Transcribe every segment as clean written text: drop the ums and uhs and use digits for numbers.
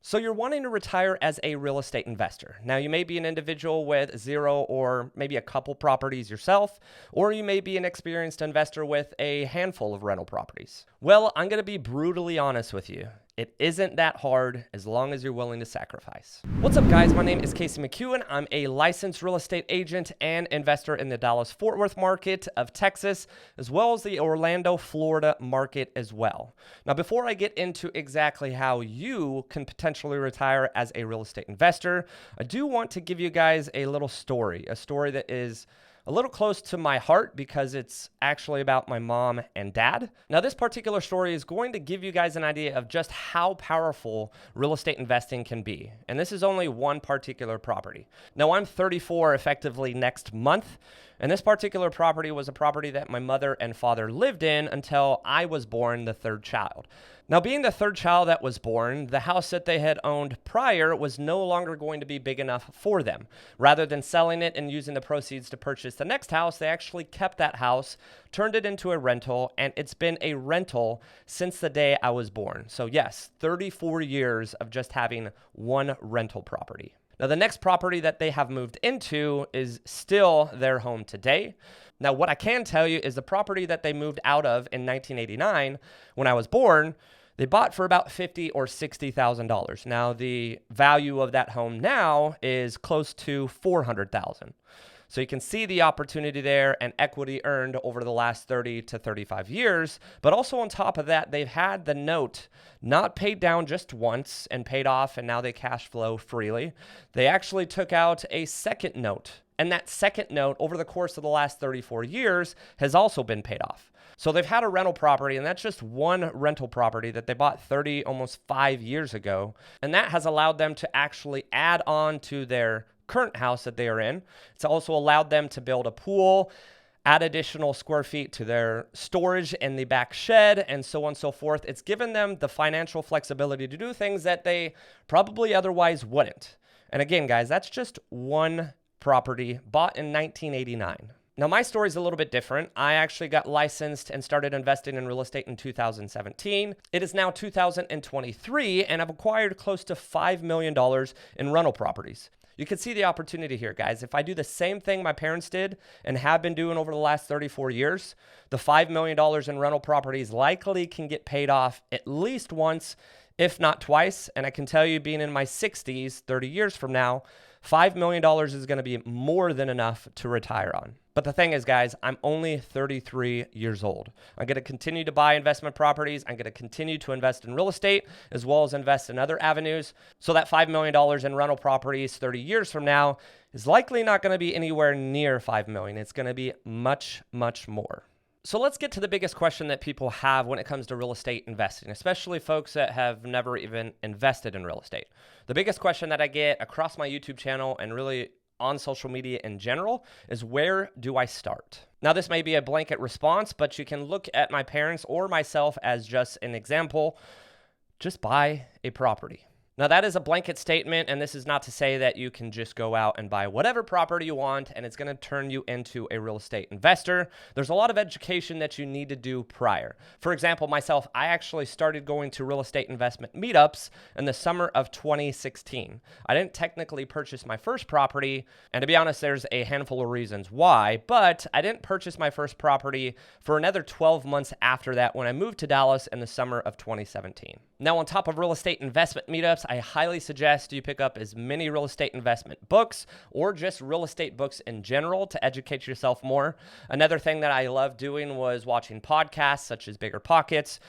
So you're wanting to retire as a real estate investor. Now, you may be an individual with 0 or maybe a couple properties yourself, or you may be an experienced investor with a handful of rental properties. Well, I'm going to be brutally honest with you. It isn't that hard as long as you're willing to sacrifice. What's up, guys? My name is McKeown. I'm a licensed real estate agent and investor in the Dallas-Fort Worth market of Texas, as well as the Orlando, Florida market as well. Now, before I get into exactly how you can potentially retire as a real estate investor, I do want to give you guys a little story, a story that is a little close to my heart because it's actually about my mom and dad. Now, this particular story is going to give you guys an idea of just how powerful real estate investing can be. And this is only one particular property. Now, I'm 34 effectively next month. And this particular property was a property that my mother and father lived in until I was born, the third child. Now, being the third child that was born, the house that they had owned prior was no longer going to be big enough for them. Rather than selling it and using the proceeds to purchase the next house, they actually kept that house, turned it into a rental, and it's been a rental since the day I was born. So yes, 34 years of just having one rental property. Now, the next property that they have moved into is still their home today. Now, what I can tell you is the property that they moved out of in 1989, when I was born, they bought for about $50,000 or $60,000. Now, the value of that home now is close to $400,000. So you can see the opportunity there and equity earned over the last 30 to 35 years. But also on top of that, they've had the note not paid down just once and paid off, and now they cash flow freely. They actually took out a second note. And that second note over the course of the last 34 years has also been paid off. So they've had a rental property, and that's just one rental property that they bought 30, almost 5 years ago. And that has allowed them to actually add on to their current house that they are in. It's also allowed them to build a pool, add additional square feet to their storage in the back shed, and so on and so forth. It's given them the financial flexibility to do things that they probably otherwise wouldn't. And again, guys, that's just one property bought in 1989. Now, my story is a little bit different. I actually got licensed and started investing in real estate in 2017. It is now 2023, and I've acquired close to $5 million in rental properties. You can see the opportunity here, guys. If I do the same thing my parents did and have been doing over the last 34 years, the $5 million in rental properties likely can get paid off at least once, if not twice. And I can tell you, being in my 60s, 30 years from now, $5 million is going to be more than enough to retire on. But the thing is, guys, I'm only 33 years old. I'm going to continue to buy investment properties. I'm going to continue to invest in real estate as well as invest in other avenues. So that $5 million in rental properties 30 years from now is likely not going to be anywhere near $5 million. It's going to be much, much more. So let's get to the biggest question that people have when it comes to real estate investing, especially folks that have never even invested in real estate. The biggest question that I get across my YouTube channel and really on social media in general is, where do I start? Now, this may be a blanket response, but you can look at my parents or myself as just an example. Just buy a property. Now, that is a blanket statement, and this is not to say that you can just go out and buy whatever property you want and it's going to turn you into a real estate investor. There's a lot of education that you need to do prior. For example, myself, I actually started going to real estate investment meetups in the summer of 2016. I didn't technically purchase my first property, and to be honest, there's a handful of reasons why, but I didn't purchase my first property for another 12 months after that when I moved to Dallas in the summer of 2017. Now, on top of real estate investment meetups, I highly suggest you pick up as many real estate investment books or just real estate books in general to educate yourself more. Another thing that I love doing was watching podcasts such as Bigger Pockets.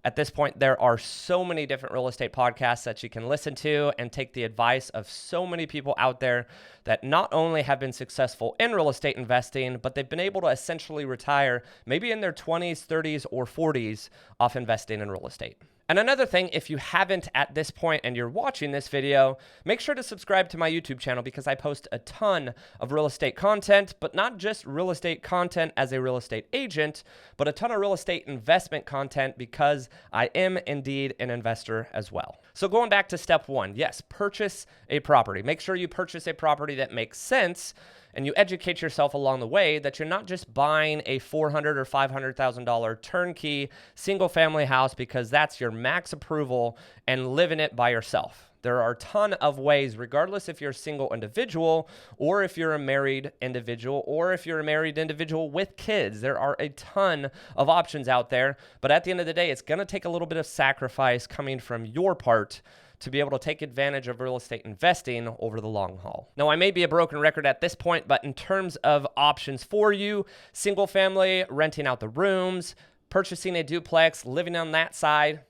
At this point, there are so many different real estate podcasts that you can listen to and take the advice of so many people out there that not only have been successful in real estate investing, but they've been able to essentially retire maybe in their 20s, 30s, or 40s off investing in real estate. And another thing, if you haven't at this point and you're watching this video, make sure to subscribe to my YouTube channel because I post a ton of real estate content, but not just real estate content as a real estate agent, but a ton of real estate investment content because I am indeed an investor as well. So going back to step one, yes, purchase a property. Make sure you purchase a property that makes sense and you educate yourself along the way that you're not just buying a $400,000 or $500,000 turnkey single family house because that's your max approval and living it by yourself. There are a ton of ways, regardless if you're a single individual or if you're a married individual or if you're a married individual with kids. There are a ton of options out there, but at the end of the day, it's going to take a little bit of sacrifice coming from your part to be able to take advantage of real estate investing over the long haul. Now, I may be a broken record at this point, but in terms of options for you, single family, renting out the rooms, purchasing a duplex, living on that side,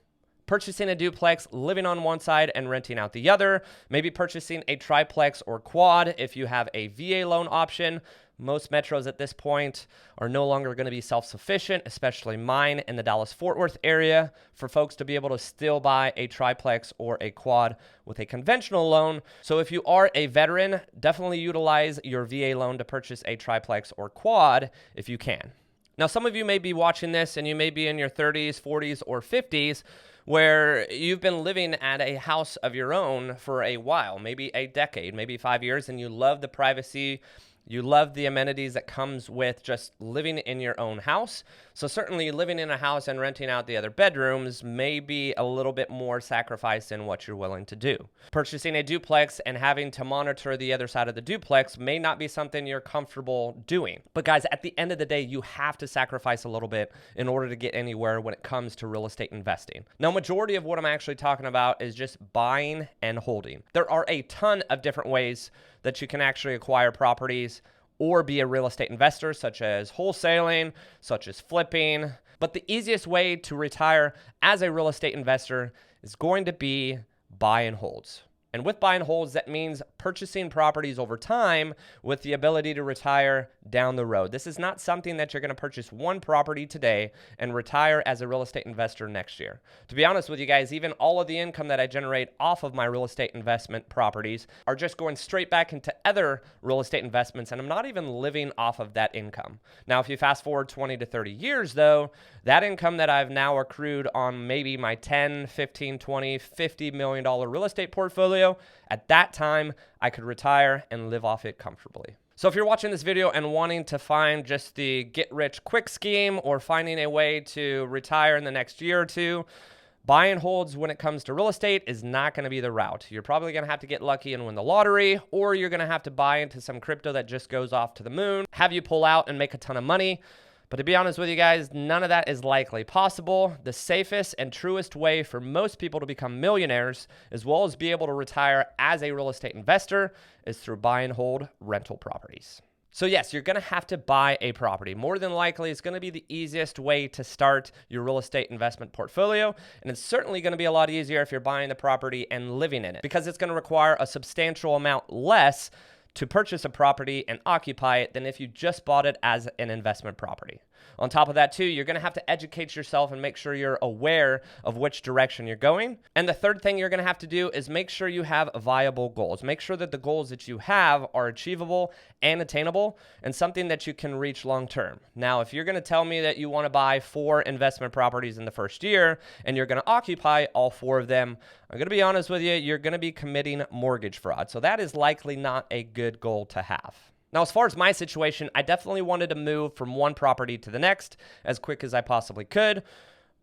purchasing a duplex, living on one side and renting out the other, maybe purchasing a triplex or quad if you have a VA loan option. Most metros at this point are no longer going to be self-sufficient, especially mine in the Dallas-Fort Worth area, for folks to be able to still buy a triplex or a quad with a conventional loan. So if you are a veteran, definitely utilize your VA loan to purchase a triplex or quad if you can. Now, some of you may be watching this and you may be in your 30s, 40s, or 50s, where you've been living at a house of your own for a while, maybe a decade, maybe 5 years, and you love the privacy. You love the amenities that comes with just living in your own house. So certainly living in a house and renting out the other bedrooms may be a little bit more sacrifice in what you're willing to do. Purchasing a duplex and having to monitor the other side of the duplex may not be something you're comfortable doing. But guys, at the end of the day, you have to sacrifice a little bit in order to get anywhere when it comes to real estate investing. Now, majority of what I'm actually talking about is just buying and holding. There are a ton of different ways that you can actually acquire properties or be a real estate investor, such as wholesaling, such as flipping. But the easiest way to retire as a real estate investor is going to be buy and holds. And with buy and holds, that means purchasing properties over time with the ability to retire down the road. This is not something that you're going to purchase one property today and retire as a real estate investor next year. To be honest with you guys, even all of the income that I generate off of my real estate investment properties are just going straight back into other real estate investments, and I'm not even living off of that income. Now, if you fast forward 20 to 30 years, though, that income that I've now accrued on maybe my 10, 15, 20, $50 million real estate portfolio, at that time, I could retire and live off it comfortably. So if you're watching this video and wanting to find just the get-rich-quick scheme or finding a way to retire in the next year or two, buy and holds when it comes to real estate is not going to be the route. You're probably going to have to get lucky and win the lottery, or you're going to have to buy into some crypto that just goes off to the moon, have you pull out and make a ton of money. But to be honest with you guys, none of that is likely possible. The safest and truest way for most people to become millionaires, as well as be able to retire as a real estate investor, is through buy and hold rental properties. So yes, you're going to have to buy a property. More than likely, it's going to be the easiest way to start your real estate investment portfolio. And it's certainly going to be a lot easier if you're buying the property and living in it, because it's going to require a substantial amount less to purchase a property and occupy it than if you just bought it as an investment property. On top of that too, you're going to have to educate yourself and make sure you're aware of which direction you're going. And the third thing you're going to have to do is make sure you have viable goals. Make sure that the goals that you have are achievable and attainable and something that you can reach long term. Now, if you're going to tell me that you want to buy 4 investment properties in the first year and you're going to occupy all 4 of them, I'm going to be honest with you, you're going to be committing mortgage fraud. So that is likely not a good goal to have. Now, as far as my situation, I definitely wanted to move from one property to the next as quick as I possibly could,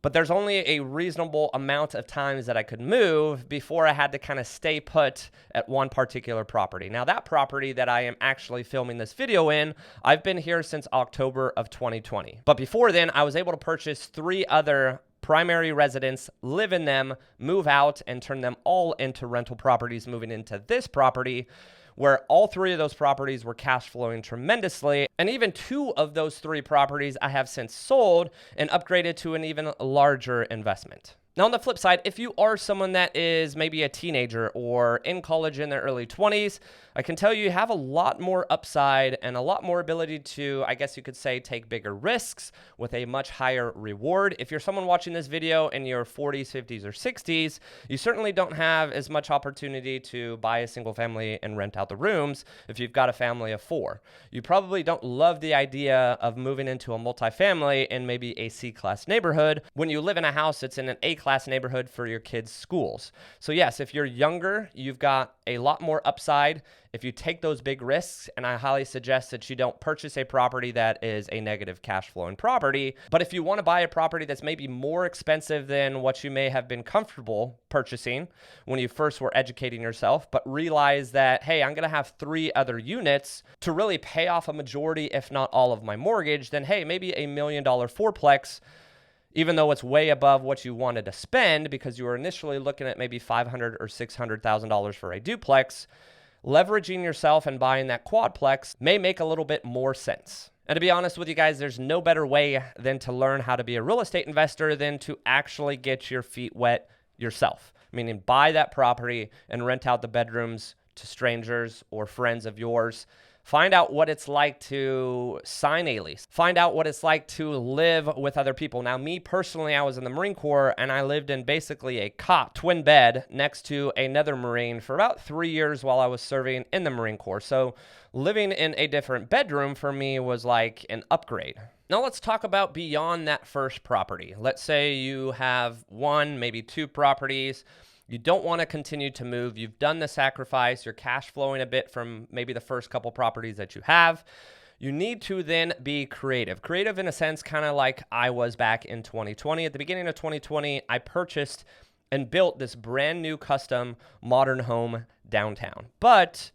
but there's only a reasonable amount of times that I could move before I had to kind of stay put at one particular property. Now, that property that I am actually filming this video in, I've been here since October of 2020. But before then, I was able to purchase 3 other primary residents, live in them, move out, and turn them all into rental properties, moving into this property, where all 3 of those properties were cash flowing tremendously. And even 2 of those 3 properties I have since sold and upgraded to an even larger investment. Now, on the flip side, if you are someone that is maybe a teenager or in college in their early 20s, I can tell you have a lot more upside and a lot more ability to, I guess you could say, take bigger risks with a much higher reward. If you're someone watching this video in your 40s, 50s, or 60s, you certainly don't have as much opportunity to buy a single family and rent out the rooms if you've got a family of 4. You probably don't love the idea of moving into a multifamily in maybe a C-class neighborhood when you live in a house that's in an A-class class neighborhood for your kids' schools. So yes, if you're younger, you've got a lot more upside if you take those big risks, and I highly suggest that you don't purchase a property that is a negative cash flowing property. But if you want to buy a property that's maybe more expensive than what you may have been comfortable purchasing when you first were educating yourself, but realize that, hey, I'm going to have 3 other units to really pay off a majority, if not all of my mortgage, then hey, maybe $1 million fourplex, even though it's way above what you wanted to spend because you were initially looking at maybe $500,000 or $600,000 for a duplex, leveraging yourself and buying that quadplex may make a little bit more sense. And to be honest with you guys, there's no better way than to learn how to be a real estate investor than to actually get your feet wet yourself, meaning buy that property and rent out the bedrooms to strangers or friends of yours. Find out what it's like to sign a lease. Find out what it's like to live with other people. Now, me personally, I was in the Marine Corps and I lived in basically a cot, twin bed next to another Marine for about 3 years while I was serving in the Marine Corps. So living in a different bedroom for me was like an upgrade. Now let's talk about beyond that first property. Let's say you have 1, maybe 2 properties. You don't want to continue to move. You've done the sacrifice. You're cash flowing a bit from maybe the first couple properties that you have. You need to then be creative. Creative in a sense, kind of like I was back in 2020. At the beginning of 2020, I purchased and built this brand new custom modern home downtown. But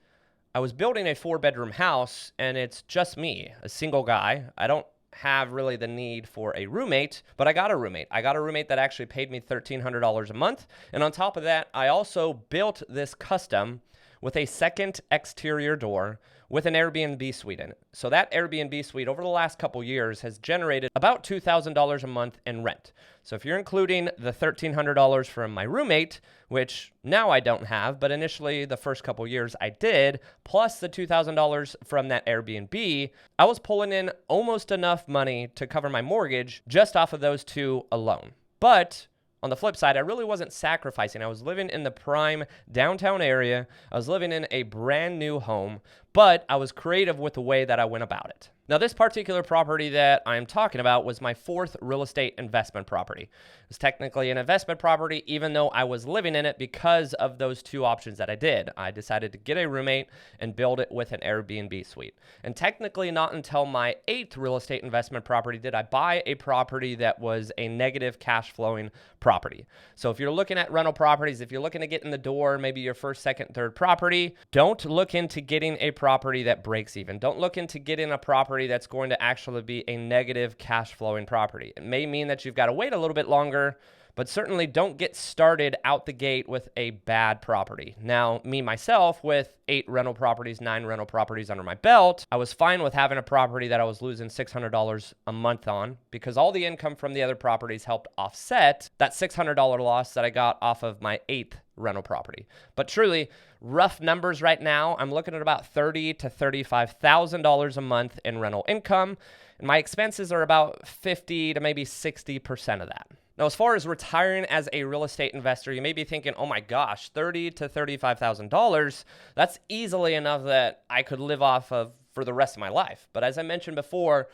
I was building a 4-bedroom house and it's just me, a single guy. I don't have really the need for a roommate, but I got a roommate. I got a roommate that actually paid me $1,300 a month. And on top of that, I also built this custom with a second exterior door with an Airbnb suite in it. So that Airbnb suite over the last couple years has generated about $2,000 a month in rent. So if you're including the $1,300 from my roommate, which now I don't have, but initially the first couple years I did, plus the $2,000 from that Airbnb, I was pulling in almost enough money to cover my mortgage just off of those 2 alone. But on the flip side, I really wasn't sacrificing. I was living in the prime downtown area. I was living in a brand new home, but I was creative with the way that I went about it. Now, this particular property that I'm talking about was my 4th real estate investment property. It's technically an investment property, even though I was living in it because of those 2 options that I did. I decided to get a roommate and build it with an Airbnb suite. And technically not until my 8th real estate investment property did I buy a property that was a negative cash flowing property. So if you're looking at rental properties, if you're looking to get in the door, maybe your first, second, third property, don't look into getting a property that breaks even. Don't look into getting a property that's going to actually be a negative cash flowing property. It may mean that you've got to wait a little bit longer, but certainly don't get started out the gate with a bad property. Now, me, myself, with 8 rental properties, 9 rental properties under my belt, I was fine with having a property that I was losing $600 a month on because all the income from the other properties helped offset that $600 loss that I got off of my 8th rental property. But truly, rough numbers right now, I'm looking at about $30,000 to $35,000 a month in rental income, and my expenses are about 50 to maybe 60% of that. Now, as far as retiring as a real estate investor, you may be thinking, oh my gosh, $30,000 to $35,000, that's easily enough that I could live off of for the rest of my life. But as I mentioned before,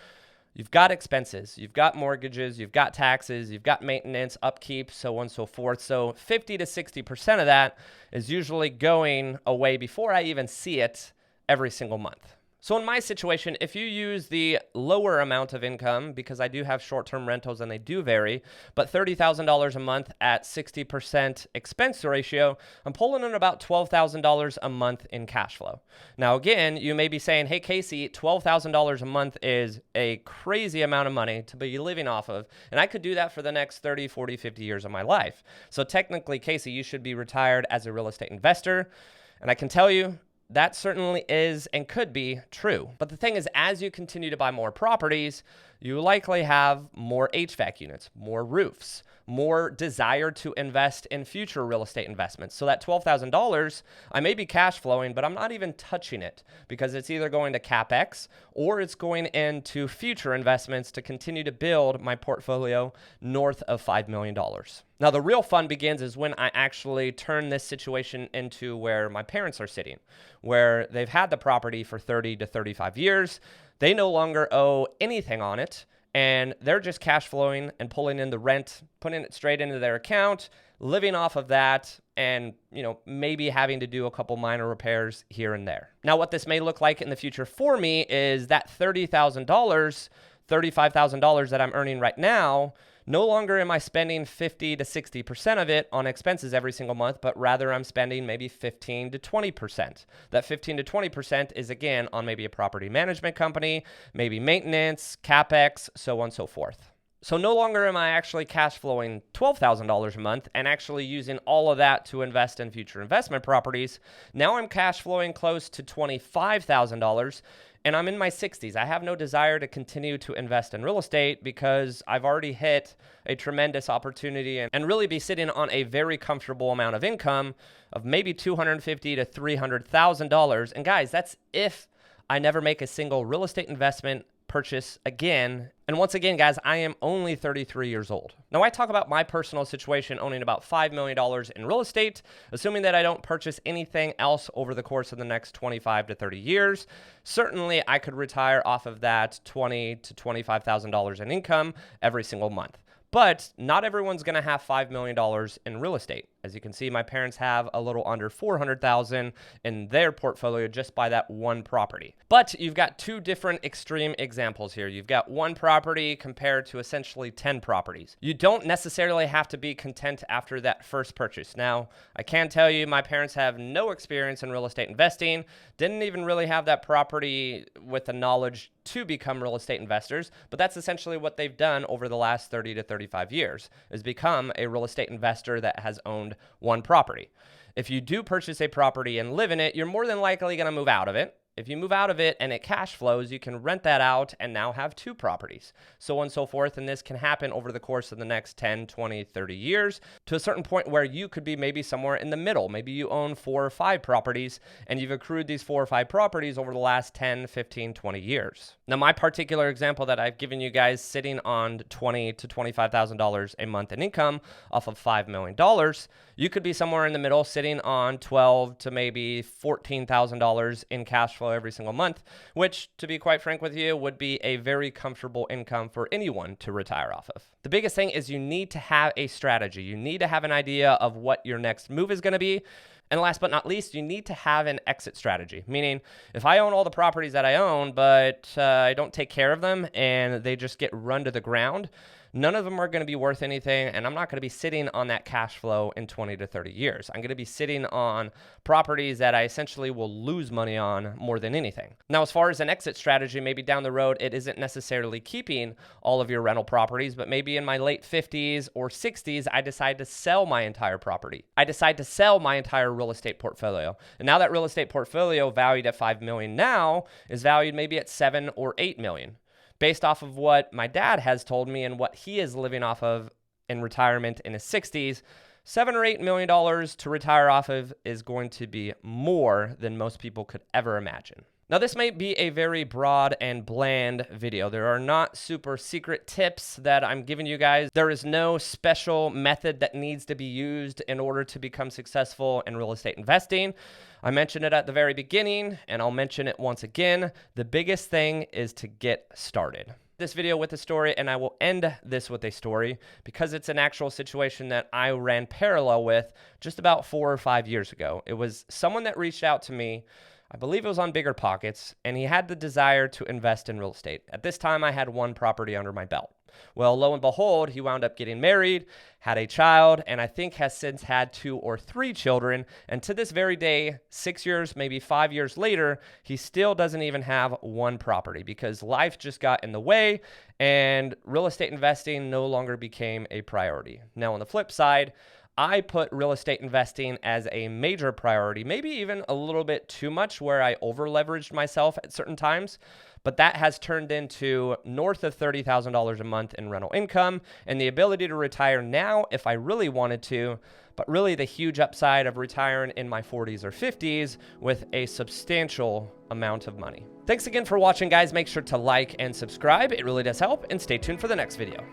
you've got expenses, you've got mortgages, you've got taxes, you've got maintenance, upkeep, so on and so forth. So 50 to 60% of that is usually going away before I even see it every single month. So in my situation, if you use the lower amount of income, because I do have short-term rentals and they do vary, but $30,000 a month at 60% expense ratio, I'm pulling in about $12,000 a month in cash flow. Now, again, you may be saying, hey, Casey, $12,000 a month is a crazy amount of money to be living off of, and I could do that for the next 30, 40, 50 years of my life. So technically, Casey, you should be retired as a real estate investor, and I can tell you, that certainly is and could be true. But the thing is, as you continue to buy more properties, you likely have more HVAC units, more roofs, more desire to invest in future real estate investments. So that $12,000, I may be cash flowing, but I'm not even touching it because it's either going to CapEx or it's going into future investments to continue to build my portfolio north of $5 million. Now, the real fun begins is when I actually turn this situation into where my parents are sitting, where they've had the property for 30 to 35 years. They no longer owe anything on it. and they're just cash flowing and pulling in the rent, putting it straight into their account, living off of that, and maybe having to do a couple minor repairs here and there. Now, what this may look like in the future for me is that $30,000, $35,000 that I'm earning right now, no longer am I spending 50 to 60% of it on expenses every single month, but rather I'm spending maybe 15 to 20%. That 15 to 20% is again on maybe a property management company, maybe maintenance, CapEx, so on and so forth. So no longer am I actually cash flowing $12,000 a month and actually using all of that to invest in future investment properties. Now I'm cash flowing close to $25,000. And I'm in my 60s. I have no desire to continue to invest in real estate because I've already hit a tremendous opportunity and really be sitting on a very comfortable amount of income of maybe $250,000 to $300,000. And guys, that's if I never make a single real estate investment purchase again. And once again, guys, I am only 33 years old. Now, I talk about my personal situation owning about $5 million in real estate, assuming that I don't purchase anything else over the course of the next 25 to 30 years. Certainly, I could retire off of that $20,000 to $25,000 in income every single month. But not everyone's going to have $5 million in real estate. As you can see, my parents have a little under $400,000 in their portfolio just by that one property. But you've got two different extreme examples here. You've got one property compared to essentially 10 properties. You don't necessarily have to be content after that first purchase. Now, I can tell you my parents have no experience in real estate investing, didn't even really have that property with the knowledge to become real estate investors, but that's essentially what they've done over the last 30 to 35 years, is become a real estate investor that has owned one property. If you do purchase a property and live in it, you're more than likely going to move out of it. If you move out of it and it cash flows, you can rent that out and now have two properties, so on and so forth. And this can happen over the course of the next 10, 20, 30 years to a certain point where you could be maybe somewhere in the middle. Maybe you own 4 or 5 properties and you've accrued these 4 or 5 properties over the last 10, 15, 20 years. Now, my particular example that I've given you guys sitting on $20,000 to $25,000 a month in income off of $5 million, you could be somewhere in the middle sitting on $12,000 to maybe $14,000 in cash flow every single month, which, to be quite frank with you, would be a very comfortable income for anyone to retire off of. The biggest thing is you need to have a strategy. You need to have an idea of what your next move is going to be. And last but not least, you need to have an exit strategy, meaning if I own all the properties that I own, but I don't take care of them and they just get run to the ground, none of them are going to be worth anything, and I'm not going to be sitting on that cash flow in 20 to 30 years. I'm going to be sitting on properties that I essentially will lose money on more than anything. Now, as far as an exit strategy, maybe down the road, it isn't necessarily keeping all of your rental properties, but maybe in my late 50s or 60s, I decide to sell my entire property. I decide to sell my entire real estate portfolio. And now that real estate portfolio valued at $5 million now is valued maybe at $7 or $8 million. Based off of what my dad has told me and what he is living off of in retirement in his 60s, $7 or $8 million to retire off of is going to be more than most people could ever imagine. Now, this might be a very broad and bland video. There are not super secret tips that I'm giving you guys. There is no special method that needs to be used in order to become successful in real estate investing. I mentioned it at the very beginning, and I'll mention it once again. The biggest thing is to get started. This video with a story, and I will end this with a story because it's an actual situation that I ran parallel with just about 4 or 5 years ago. It was someone that reached out to me. I believe it was on Bigger Pockets, and he had the desire to invest in real estate. At this time, I had one property under my belt. Well, lo and behold, he wound up getting married, had a child, and I think has since had 2 or 3 children. And to this very day, 6 years, maybe 5 years later, he still doesn't even have one property because life just got in the way and real estate investing no longer became a priority. Now, on the flip side, I put real estate investing as a major priority, maybe even a little bit too much where I over-leveraged myself at certain times, but that has turned into north of $30,000 a month in rental income and the ability to retire now if I really wanted to, but really the huge upside of retiring in my 40s or 50s with a substantial amount of money. Thanks again for watching, guys. Make sure to like and subscribe. It really does help, and stay tuned for the next video.